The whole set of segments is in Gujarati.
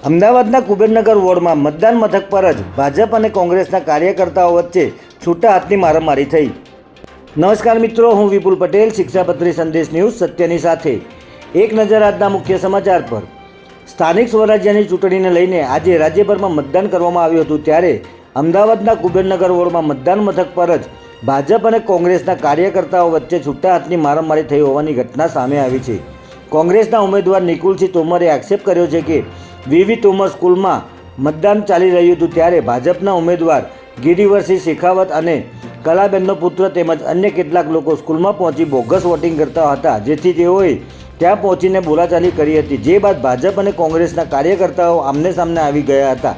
અમદાવાદના કુબેરનગર વોર્ડમાં મતદાન મથક પર જ ભાજપ અને કોંગ્રેસના કાર્યકર્તાઓ વચ્ચે છૂટા હાથની મારામારી થઈ। નમસ્કાર મિત્રો, હું વિપુલ પટેલ, શિક્ષાપત્રી સંદેશ ન્યૂઝ સત્યની સાથે। એક નજર આજના મુખ્ય સમાચાર પર। સ્થાનિક સ્વરાજ્યની ચૂંટણીને લઈને આજે રાજ્યભરમાં મતદાન કરવામાં આવ્યું હતું, ત્યારે અમદાવાદના કુબેરનગર વોર્ડમાં મતદાન મથક પર જ ભાજપ અને કોંગ્રેસના કાર્યકર્તાઓ વચ્ચે છૂટા હાથની મારામારી થઈ હોવાની ઘટના સામે આવી છે। કોંગ્રેસના ઉમેદવાર નિકુલસિંહ તોમરે આક્ષેપ કર્યો છે કે વીવી તોમર સ્કૂલમાં મતદાન ચાલી રહ્યું હતું, ત્યારે ભાજપના ઉમેદવાર ગિરિવરસિંહ શેખાવત અને કલાબેનનો પુત્ર તેમજ અન્ય કેટલાક લોકો સ્કૂલમાં પહોંચી બોગસ વોટિંગ કરતા હતા, જેથી તેઓએ ત્યાં પહોંચીને બોલાચાલી કરી હતી। જે બાદ ભાજપ અને કોંગ્રેસના કાર્યકર્તાઓ આમને સામને આવી ગયા હતા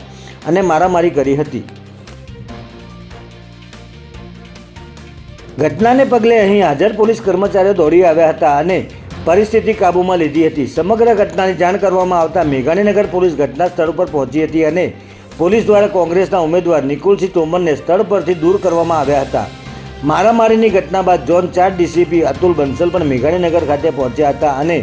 અને મારામારી કરી હતી। ઘટનાને પગલે અહીં હાજર પોલીસ કર્મચારીઓ દોડી આવ્યા હતા અને પરિસ્થિતિ કાબૂમાં લીધી હતી। સમગ્ર ઘટનાની જાણ કરવામાં આવતા મેઘાણીનગર પોલીસ ઘટના સ્થળ પર પહોંચી હતી અને પોલીસ દ્વારા કોંગ્રેસના ઉમેદવાર નિકુલસિંહ તોમરને સ્થળ પરથી દૂર કરવામાં આવ્યા હતા। મારામારીની ઘટના બાદ ઝોન 4 ડીસીપી અતુલ બંસલ પણ મેઘાણીનગર ખાતે પહોંચ્યા હતા અને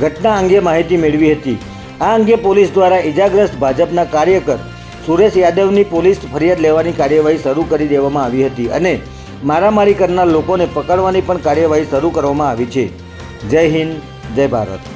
ઘટના અંગે માહિતી મેળવી હતી। આ અંગે પોલીસ દ્વારા ઇજાગ્રસ્ત ભાજપના કાર્યકર સુરેશ યાદવની પોલીસ ફરિયાદ લેવાની કાર્યવાહી શરૂ કરી દેવામાં આવી હતી અને મારામારી કરનાર લોકોને પકડવાની પણ કાર્યવાહી શરૂ કરવામાં આવી છે। જય હિન્દ, જય ભારત।